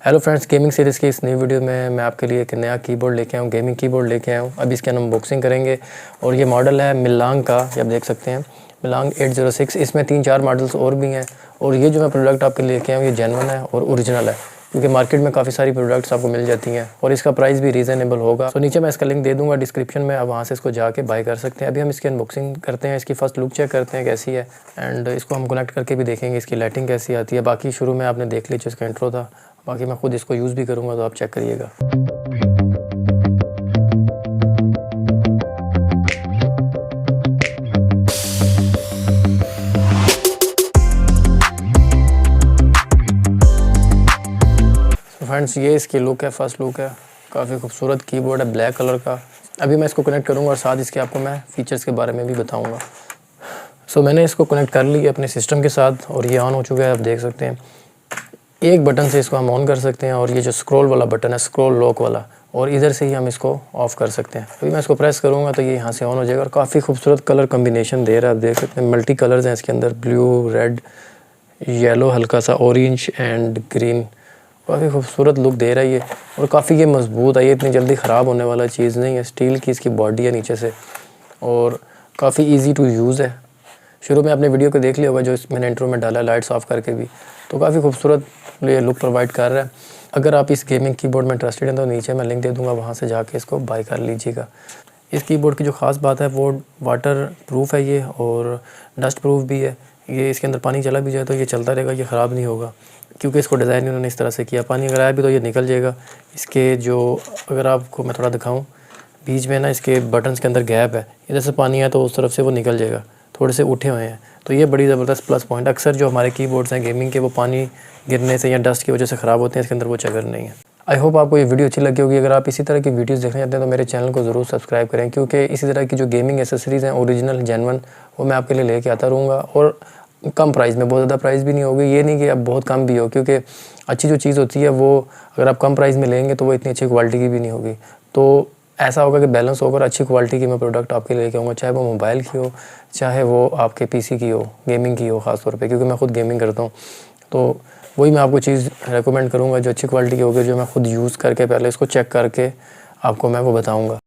Hello friends, gaming series की इस नई वीडियो में मैं आपके लिए एक नया कीबोर्ड लेके आया हूँ, गेमिंग कीबोर्ड लेके आया हूँ। अभी इसकी अनबॉक्सिंग करेंगे और ये मॉडल है मिलांग का, ये आप देख सकते हैं मिलांग 806। इसमें 3-4 मॉडल्स और भी हैं और ये जो मैं प्रोडक्ट आपके लिए लेके आया हूँ ये जेन्युइन है और ओरिजिनल है, क्योंकि मार्केट में काफ़ी सारी प्रोडक्ट्स आपको मिल जाती हैं और इसका प्राइस भी रीज़नेबल होगा। तो नीचे मैं इसका लिंक दे दूँगा डिस्क्रिप्शन में, आप वहाँ से इसको जाके बाय कर सकते हैं। अभी हम इसकी अनबॉक्सिंग करते हैं, इसकी फ़र्स्ट लुक चेक करते हैं कैसी है एंड इसको हम कनेक्ट करके भी देखेंगे इसकी लाइटिंग कैसी आती है। बाकी शुरू में आपने देख लीजिए, इसका इंट्रो था, बाकी मैं खुद इसको यूज़ भी करूँगा तो आप चेक करिएगा। फ्रेंड्स, ये इसकी लुक है, फर्स्ट लुक है। काफ़ी खूबसूरत कीबोर्ड है, ब्लैक कलर का। अभी मैं इसको कनेक्ट करूँगा और साथ इसके आपको मैं फ़ीचर्स के बारे में भी बताऊँगा। मैंने इसको कनेक्ट कर लिया अपने सिस्टम के साथ और ये ऑन हो चुका है, आप देख सकते हैं। एक बटन से इसको हम ऑन कर सकते हैं और ये जो स्क्रॉल वाला बटन है, स्क्रॉल लॉक वाला, और इधर से ही हम इसको ऑफ़ कर सकते हैं। अभी मैं इसको प्रेस करूँगा तो ये यहाँ से ऑन हो जाएगा और काफ़ी खूबसूरत कलर कम्बिनेशन दे रहा है, आप देख सकते हैं। मल्टी कलर्स हैं इसके अंदर, ब्लू, रेड, येलो, हल्का सा ऑरेंज एंड ग्रीन। काफ़ी खूबसूरत लुक दे रहा है ये और काफ़ी ये मजबूत है, ये इतनी जल्दी ख़राब होने वाला चीज़ नहीं है। स्टील की इसकी बॉडी है नीचे से और काफ़ी ईजी टू यूज़ है। शुरू में आपने वीडियो को देख लिया होगा जो मैंने इंट्रो में डाला, लाइट्स ऑफ करके भी, तो काफ़ी खूबसूरत ये लुक प्रोवाइड कर रहा है। अगर आप इस गेमिंग कीबोर्ड में इंटरेस्टेड हैं तो नीचे मैं लिंक दे दूंगा, वहाँ से जाके इसको बाय कर लीजिएगा। इस कीबोर्ड की जो ख़ास बात है वो वाटर प्रूफ है ये और डस्ट प्रूफ भी है। ये इसके अंदर पानी चला भी जाए तो ये चलता रहेगा, ये ख़राब नहीं होगा, क्योंकि इसको डिज़ाइन इन्होंने इस तरह से किया। पानी अगर आया भी तो ये निकल जाएगा। इसके जो, अगर आपको मैं थोड़ा दिखाऊँ, बीच में ना इसके बटन्स के अंदर गैप है, इधर से पानी आया तो उस तरफ से वो निकल जाएगा, थोड़े से उठे हुए हैं, तो ये बड़ी ज़बरदस्त प्लस पॉइंट। अक्सर जो हमारे कीबोर्ड्स हैं गेमिंग के, वो पानी गिरने से या डस्ट की वजह से ख़राब होते हैं, इसके अंदर वो चक्कर नहीं है। आई होप आपको ये वीडियो अच्छी लगी होगी। अगर आप इसी तरह की वीडियोस देखना चाहते हैं तो मेरे चैनल को ज़रूर सब्सक्राइब करें, क्योंकि इसी तरह की जो गेमिंग एसेसरीज़ हैं ओरिजिनल जेन्युइन, वो मैं आपके लिए लेके आता रहूँगा और कम प्राइस में। बहुत ज़्यादा प्राइस भी नहीं होगी, ये नहीं कि अब बहुत कम भी हो, क्योंकि अच्छी जो चीज़ होती है वो अगर आप कम प्राइस में लेंगे तो वो इतनी अच्छी क्वालिटी की भी नहीं होगी। तो ऐसा होगा कि बैलेंस होकर अच्छी क्वालिटी की मैं प्रोडक्ट आपके लिए लेके आऊँगा, चाहे वो मोबाइल की हो, चाहे वो आपके पीसी की हो, गेमिंग की हो ख़ास तौर पे, क्योंकि मैं खुद गेमिंग करता हूँ। तो वही मैं आपको चीज़ रेकमेंड करूँगा जो अच्छी क्वालिटी की होगी, जो मैं खुद यूज़ करके पहले इसको चेक करके आपको मैं वो बताऊँगा।